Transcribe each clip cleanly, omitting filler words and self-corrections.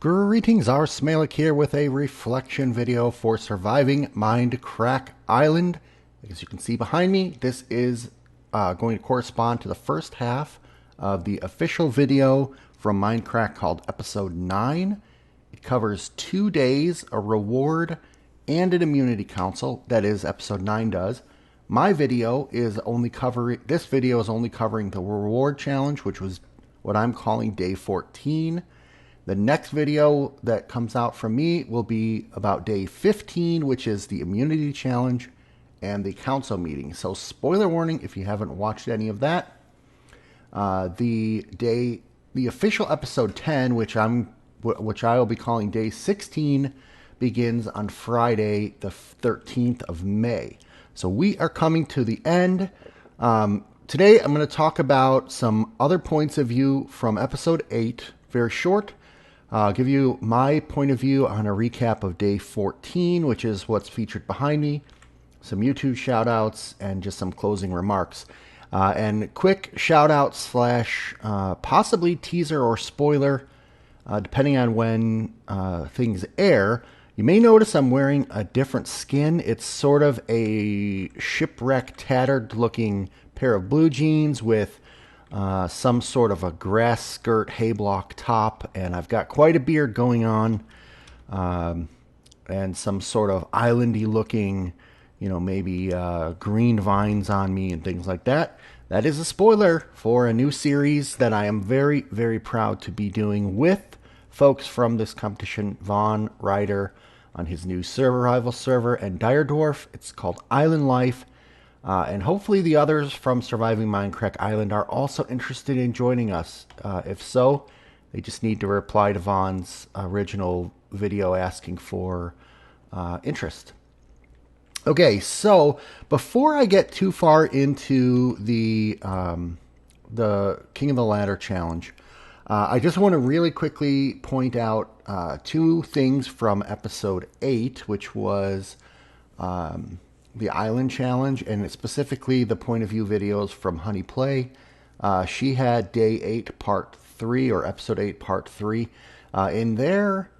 Greetings, our Smalek here with a reflection video for surviving Mindcrack Island. As you can see behind me, this is going to correspond to the first half of the official video from Mindcrack called Episode 9. It covers 2 days, a reward, and an immunity council. That is, Episode 9 does. My video is only covering, this video is only covering the reward challenge, which was what I'm calling Day 14. The next video that comes out from me will be about Day 15, which is the immunity challenge and the council meeting. So spoiler warning if you haven't watched any of that. The official episode 10, which I will be calling Day 16, begins on Friday, the 13th of May. So we are coming to the end. Today I'm going to talk about some other points of view from episode 8, very short. I'll give you my point of view on a recap of Day 14, which is what's featured behind me, some YouTube shout-outs, and just some closing remarks. And quick shout-out slash possibly teaser or spoiler, depending on when things air. You may notice I'm wearing a different skin. It's sort of a shipwreck, tattered-looking pair of blue jeans with some sort of a grass skirt hayblock top, and I've got quite a beard going on, and some sort of islandy looking, maybe green vines on me and things like that. That is a spoiler for a new series that I am very, very proud to be doing with folks from this competition, Vaughn Ryder on his new survival server, and Dire Dwarf. It's called Island Life. And hopefully the others from Surviving Mindcrack Island are also interested in joining us. If so, they just need to reply to Vaughn's original video asking for interest. Okay, so before I get too far into the King of the Ladder challenge, I just want to really quickly point out 2 things from episode 8, which was the Island Challenge, and specifically the point of view videos from Honey Play. She had Day 8 Part 3, or Episode 8 Part 3. In there,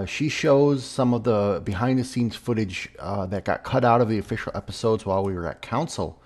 she shows some of the behind-the-scenes footage that got cut out of the official episodes while we were at Council.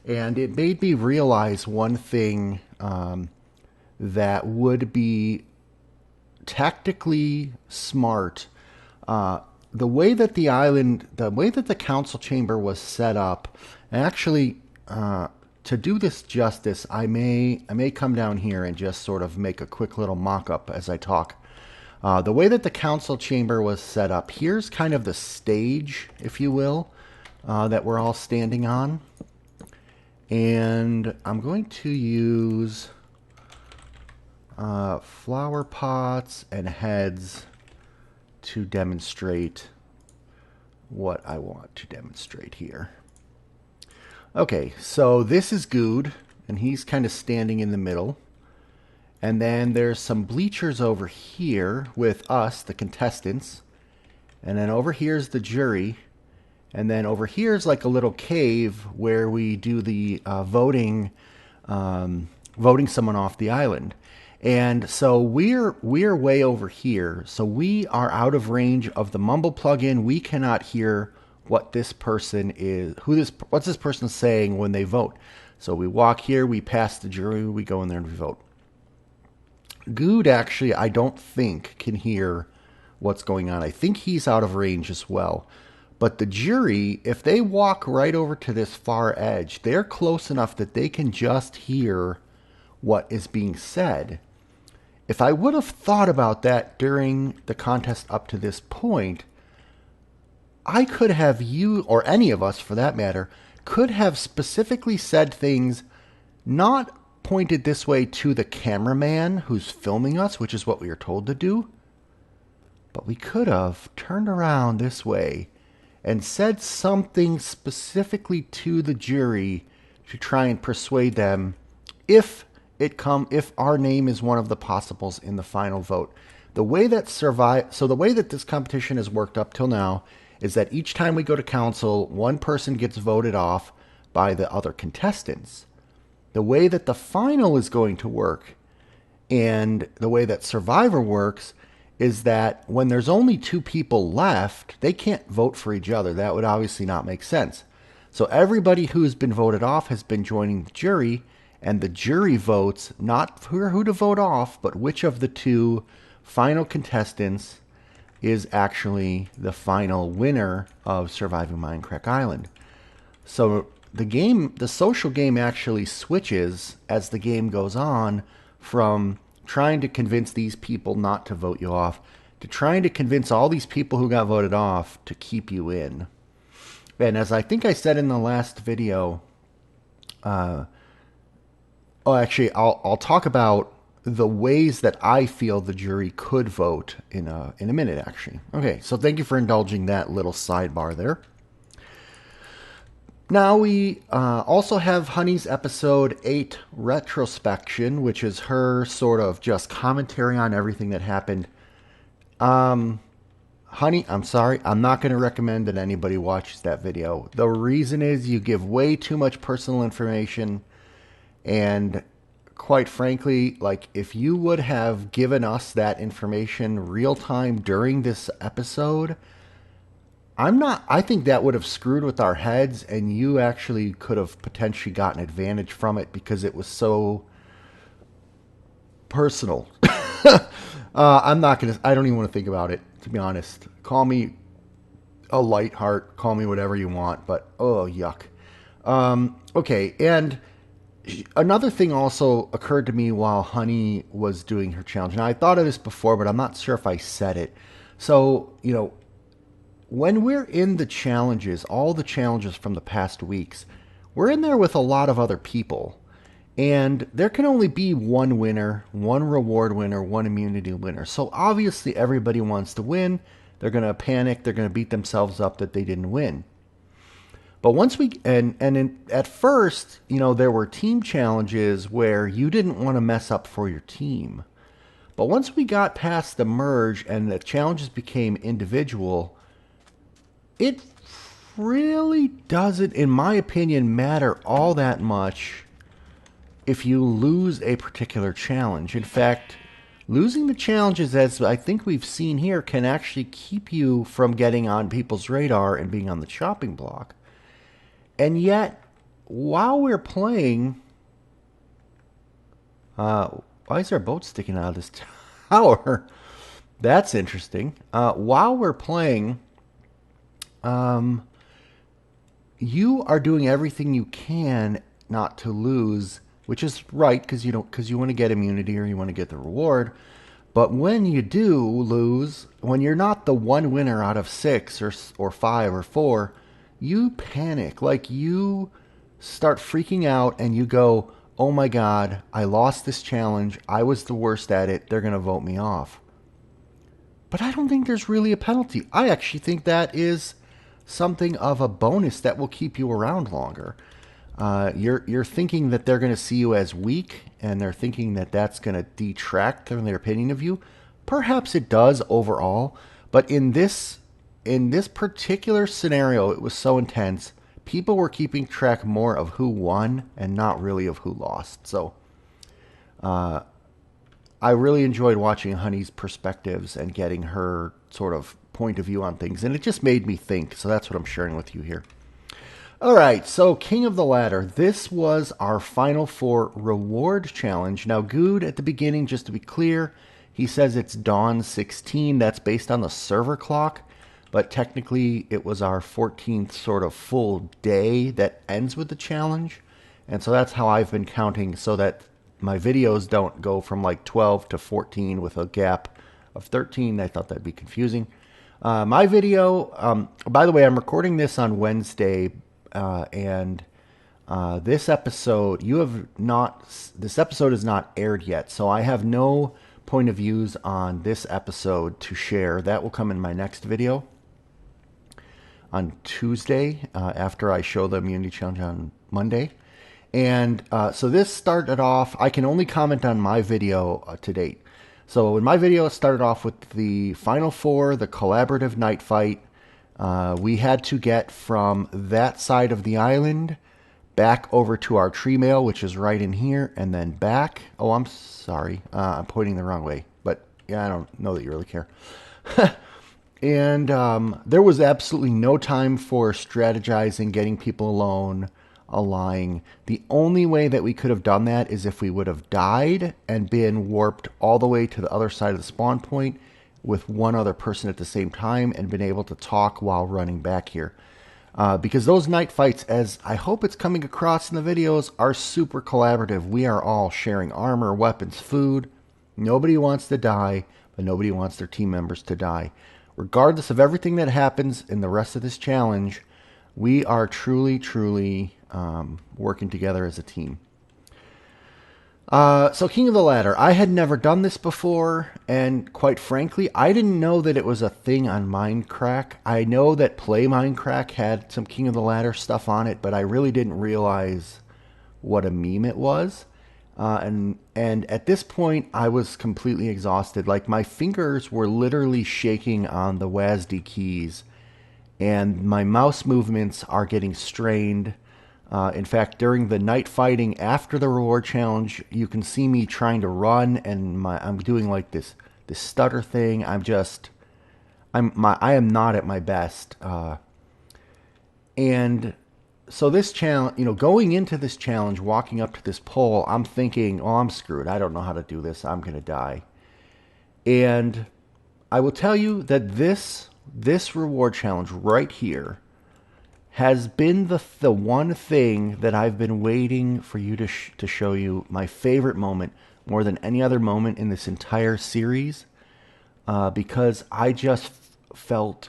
And it made me realize one thing that would be tactically smart. The way that the council chamber was set up, and actually, to do this justice, I may come down here and just sort of make a quick little mock-up as I talk. The way that the council chamber was set up, here's kind of the stage, if you will, that we're all standing on. And I'm going to use flower pots and heads to demonstrate what I want to demonstrate here. Okay, so this is Good, and he's kind of standing in the middle. And then there's some bleachers over here with us, the contestants. And then over here's the jury. And then over here's like a little cave where we do the voting someone off the island. And so we're way over here, so we are out of range of the Mumble plugin. We cannot hear what this person is, what's this person saying when they vote. So we walk here, we pass the jury, we go in there and we vote. Good, actually, I don't think can hear what's going on. I think he's out of range as well. But the jury, if they walk right over to this far edge, they're close enough that they can just hear what is being said. If I would have thought about that during the contest up to this point, I could have, you, or any of us for that matter, could have specifically said things not pointed this way to the cameraman who's filming us, which is what we are told to do, but we could have turned around this way and said something specifically to the jury to try and persuade them if our name is one of the possibles in the final vote. The way that this competition has worked up till now is that each time we go to council, one person gets voted off by the other contestants. The way that the final is going to work, and the way that Survivor works, is that when there's only two people left, they can't vote for each other. That would obviously not make sense. So everybody who's been voted off has been joining the jury, and the jury votes not for who to vote off, but which of the two final contestants is actually the final winner of Surviving Mindcrack Island. So the social game actually switches as the game goes on from trying to convince these people not to vote you off to trying to convince all these people who got voted off to keep you in. And as I think I said in the last video, I'll talk about the ways that I feel the jury could vote in a minute, actually. Okay, so thank you for indulging that little sidebar there. Now we also have Honey's episode 8 retrospection, which is her sort of just commentary on everything that happened. Honey, I'm sorry, I'm not going to recommend that anybody watches that video. The reason is you give way too much personal information, and quite frankly, like, if you would have given us that information real time during this episode, I think that would have screwed with our heads, and you actually could have potentially gotten advantage from it because it was so personal. I don't even want to think about it, to be honest. Call me a light heart, call me whatever you want, but oh, yuck. Okay, and another thing also occurred to me while Honey was doing her challenge. Now, I thought of this before, but I'm not sure if I said it. So, when we're in the challenges, all the challenges from the past weeks, we're in there with a lot of other people. And there can only be one winner, one reward winner, one immunity winner. So obviously everybody wants to win. They're going to panic. They're going to beat themselves up that they didn't win. But once at first, there were team challenges where you didn't want to mess up for your team. But once we got past the merge and the challenges became individual, it really doesn't, in my opinion, matter all that much if you lose a particular challenge. In fact, losing the challenges, as I think we've seen here, can actually keep you from getting on people's radar and being on the chopping block. And yet, while we're playing, why is there a boat sticking out of this tower? That's interesting. While we're playing, you are doing everything you can not to lose, which is right, because you want to get immunity or you want to get the reward. But when you do lose, when you're not the one winner out of 6 or 5 or 4, you panic. Like, you start freaking out and you go, oh my God, I lost this challenge. I was the worst at it. They're going to vote me off. But I don't think there's really a penalty. I actually think that is something of a bonus that will keep you around longer. You're thinking that they're going to see you as weak, and they're thinking that that's going to detract from their opinion of you. Perhaps it does overall, but in this particular scenario, it was so intense. People were keeping track more of who won and not really of who lost. So, I really enjoyed watching Honey's perspectives and getting her sort of point of view on things, and it just made me think. So that's what I'm sharing with you here. All right, so King of the Ladder. This was our Final Four reward challenge. Now, Good, at the beginning, just to be clear, he says it's dawn 16. That's based on the server clock, but technically it was our 14th sort of full day that ends with the challenge. And so that's how I've been counting, so that my videos don't go from like 12 to 14 with a gap of 13. I thought that'd be confusing. My video, by the way, I'm recording this on Wednesday, and this episode is not aired yet, so I have no point of views on this episode to share. That will come in my next video on Tuesday, after I show the immunity challenge on Monday. And so this started off, I can only comment on my video to date. So in my video, it started off with the Final Four, the collaborative night fight. We had to get from that side of the island back over to our tree mail, which is right in here, and then back. Oh, I'm sorry. I'm pointing the wrong way. But Yeah, I don't know that you really care. And there was absolutely no time for strategizing, getting people alone, lying. The only way that we could have done that is if we would have died and been warped all the way to the other side of the spawn point with one other person at the same time and been able to talk while running back here. Because those night fights, as I hope it's coming across in the videos, are super collaborative. We are all sharing armor, weapons, food. Nobody wants to die, but nobody wants their team members to die. Regardless of everything that happens in the rest of this challenge, we are truly, truly working together as a team. So King of the Ladder, I had never done this before, and quite frankly, I didn't know that it was a thing on Mindcrack. I know that Play Mindcrack had some King of the Ladder stuff on it, but I really didn't realize what a meme it was. And at this point, I was completely exhausted. Like, my fingers were literally shaking on the WASD keys, and my mouse movements are getting strained. In fact, during the night fighting after the reward challenge, you can see me trying to run, and I'm doing like this stutter thing. I am not at my best. And so this challenge, going into this challenge, walking up to this pole, I'm thinking, oh, I'm screwed. I don't know how to do this. I'm going to die. And I will tell you that this reward challenge right here has been the one thing that I've been waiting for you to show you, my favorite moment, more than any other moment in this entire series, because I just felt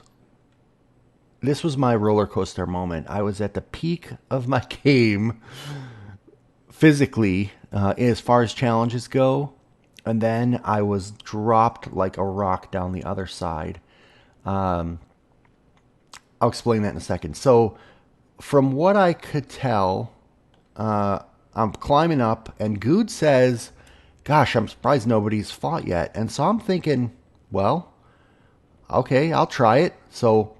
this was my roller coaster moment. I was at the peak of my game physically, as far as challenges go, and then I was dropped like a rock down the other side. I'll explain that in a second. So, from what I could tell, I'm climbing up, and Good says, gosh, I'm surprised nobody's fought yet. And so I'm thinking, well, okay, I'll try it. So,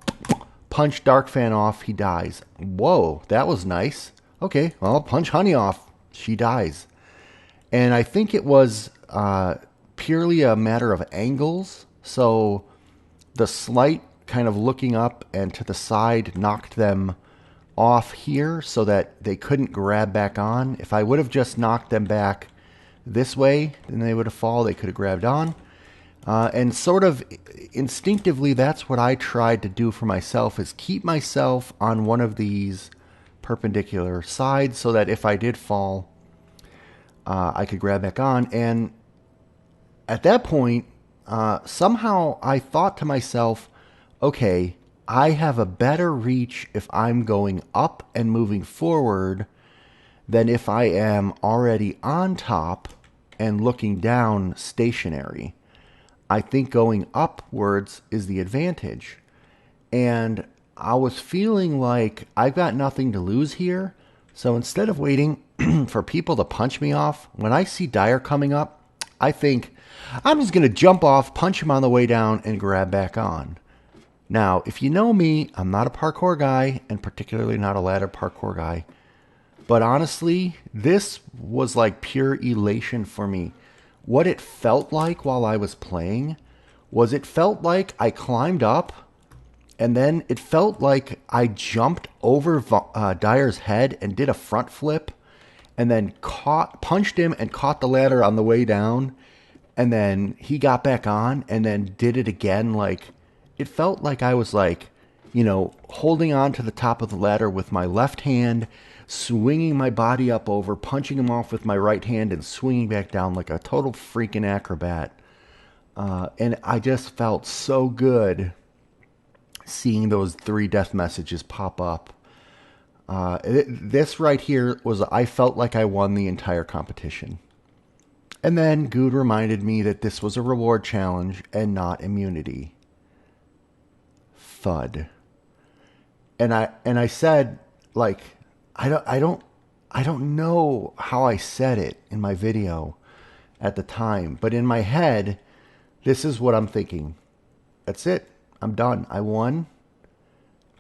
punch Darkfan off, he dies. Whoa, that was nice. Okay, well, I'll punch Honey off, she dies. And I think it was purely a matter of angles. So, the slight kind of looking up and to the side knocked them off here so that they couldn't grab back on. If I would have just knocked them back this way, then they would have fallen. They could have grabbed on. And sort of instinctively, that's what I tried to do for myself, is keep myself on one of these perpendicular sides so that if I did fall, I could grab back on. And at that point, somehow I thought to myself, okay, I have a better reach if I'm going up and moving forward than if I am already on top and looking down stationary. I think going upwards is the advantage. And I was feeling like I've got nothing to lose here. So instead of waiting for people to punch me off, when I see Dyer coming up, I think I'm just going to jump off, punch him on the way down, and grab back on. Now, if you know me, I'm not a parkour guy, and particularly not a ladder parkour guy. But honestly, this was like pure elation for me. What it felt like while I was playing was it felt like I climbed up, and then it felt like I jumped over Dyer's head and did a front flip, and then punched him and caught the ladder on the way down, and then he got back on and then did it again. Like, it felt like I was like, holding on to the top of the ladder with my left hand, swinging my body up over, punching him off with my right hand, and swinging back down like a total freaking acrobat. And I just felt so good seeing those 3 death messages pop up. This right here was, I felt like I won the entire competition. And then Good reminded me that this was a reward challenge and not immunity. Thud. And I said, like, I don't know how I said it in my video at the time, but in my head, this is what I'm thinking. That's it. I'm done. I won.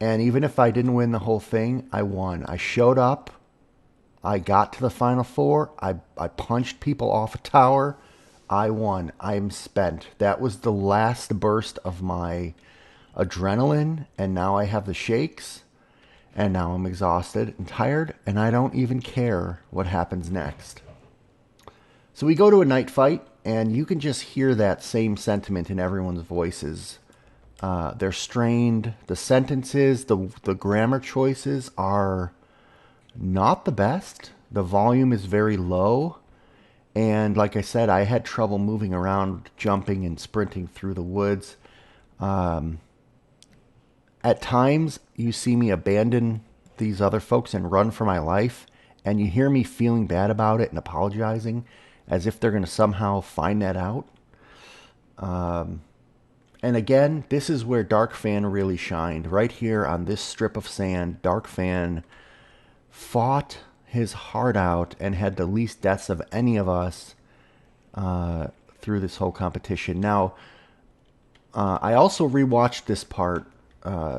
And even if I didn't win the whole thing, I won. I showed up. I got to the final 4. I punched people off a tower. I won. I'm spent. That was the last burst of my adrenaline, and now I have the shakes, and now I'm exhausted and tired, and I don't even care what happens next. So we go to a night fight, and you can just hear that same sentiment in everyone's voices. They're strained. The sentences, the grammar choices are not the best. The volume is very low. And like I said, I had trouble moving around, jumping and sprinting through the woods. Um, at times, you see me abandon these other folks and run for my life. And you hear me feeling bad about it and apologizing as if they're going to somehow find that out. And again, this is where Dark Fan really shined. Right here on this strip of sand, Dark Fan fought his heart out and had the least deaths of any of us through this whole competition. Now, I also rewatched this part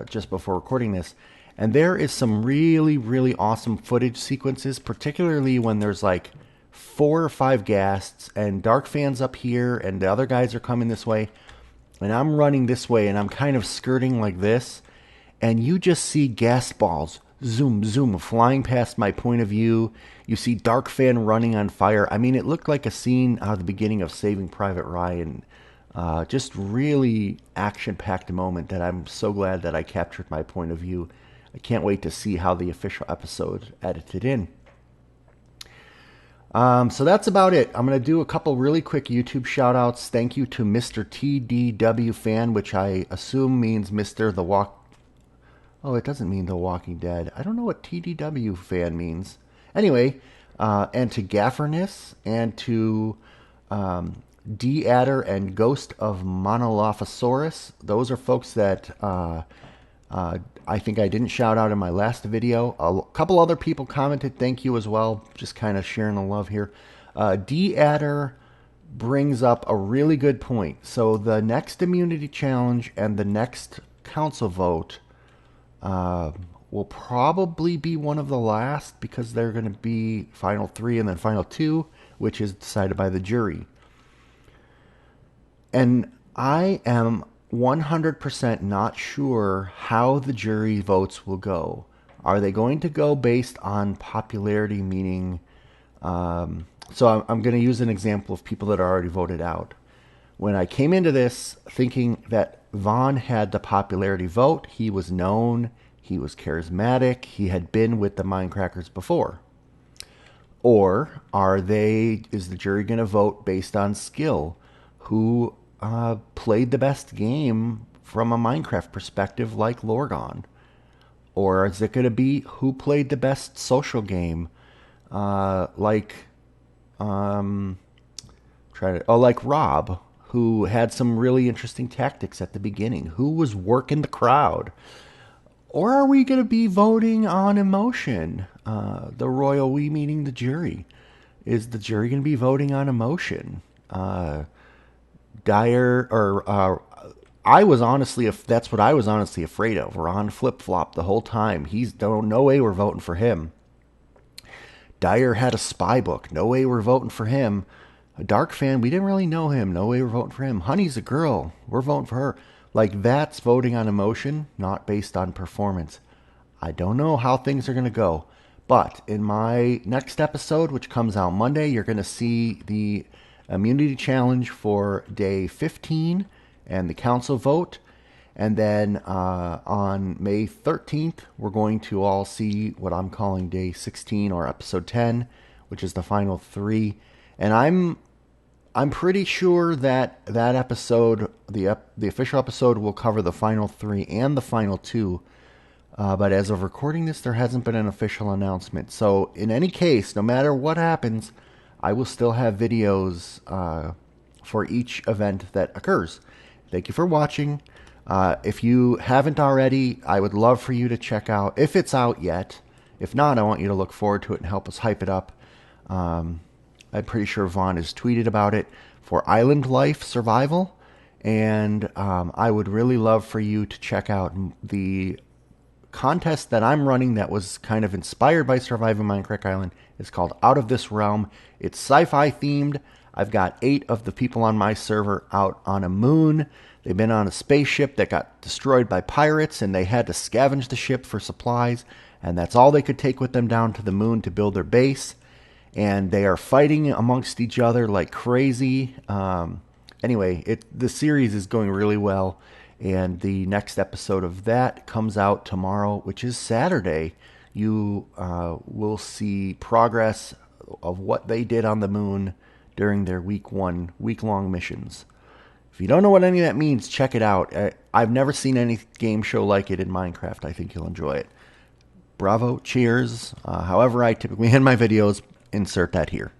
just before recording this, and there is some really, really awesome footage sequences, particularly when there's like 4 or 5 ghasts, and Dark Fan's up here, and the other guys are coming this way, and I'm running this way, and I'm kind of skirting like this, and you just see ghast balls zoom, zoom, flying past my point of view. You see Dark Fan running on fire. I mean, it looked like a scene out of the beginning of Saving Private Ryan. Just really action-packed moment that I'm so glad that I captured my point of view. I can't wait to see how the official episode edited in. So that's about it. I'm going to do a couple really quick YouTube shout-outs. Thank you to Mr. TDW Fan, which I assume means Mr. The Walk... Oh, it doesn't mean The Walking Dead. I don't know what TDW Fan means. Anyway, and to Gafferness, and to D-Adder and Ghost of Monolophosaurus. Those are folks that I think I didn't shout out in my last video. A couple other people commented thank you as well. Just kind of sharing the love here. D-Adder brings up a really good point. So the next immunity challenge and the next council vote will probably be one of the last, because they're going to be final 3 and then final 2, which is decided by the jury. And I am 100% not sure how the jury votes will go. Are they going to go based on popularity, meaning... so I'm going to use an example of people that are already voted out. When I came into this thinking that Vaughn had the popularity vote, he was known, he was charismatic, he had been with the Mindcrackers before. Or is the jury going to vote based on skill? Who played the best game from a Minecraft perspective, like Lorgon? Or is it going to be who played the best social game, like Rob, who had some really interesting tactics at the beginning? Who was working the crowd? Or are we going to be voting on emotion? The royal we meaning the jury. Is the jury going to be voting on emotion? I was honestly, that's what I was honestly afraid of. Ron flip-flop the whole time. No way we're voting for him. Dyer had a spy book. No way we're voting for him. A Dark Fan, we didn't really know him. No way we're voting for him. Honey's a girl. We're voting for her. Like, that's voting on emotion, not based on performance. I don't know how things are going to go. But in my next episode, which comes out Monday, you're going to see the immunity challenge for day 15 and the council vote. And then on May 13th, we're going to all see what I'm calling day 16 or episode 10, which is the final 3. And I'm pretty sure that episode, the official episode, will cover the final 3 and the final 2. But as of recording this, there hasn't been an official announcement. So in any case, no matter what happens, I will still have videos for each event that occurs. Thank you for watching. If you haven't already, I would love for you to check out, if it's out yet. If not, I want you to look forward to it and help us hype it up. I'm pretty sure Vaughn has tweeted about it, for Island Life Survival. And I would really love for you to check out the contest that I'm running that was kind of inspired by Surviving Mindcrack Island. It's called Out of This Realm. It's sci-fi themed. I've got 8 of the people on my server out on a moon. They've been on a spaceship that got destroyed by pirates, and they had to scavenge the ship for supplies, and that's all they could take with them down to the moon to build their base. And they are fighting amongst each other like crazy. Anyway, the series is going really well, and the next episode of that comes out tomorrow, which is Saturday. You will see progress of what they did on the moon during their week-long missions. If you don't know what any of that means, check it out. I've never seen any game show like it in Minecraft. I think you'll enjoy it. Bravo, cheers. However I typically end my videos, insert that here.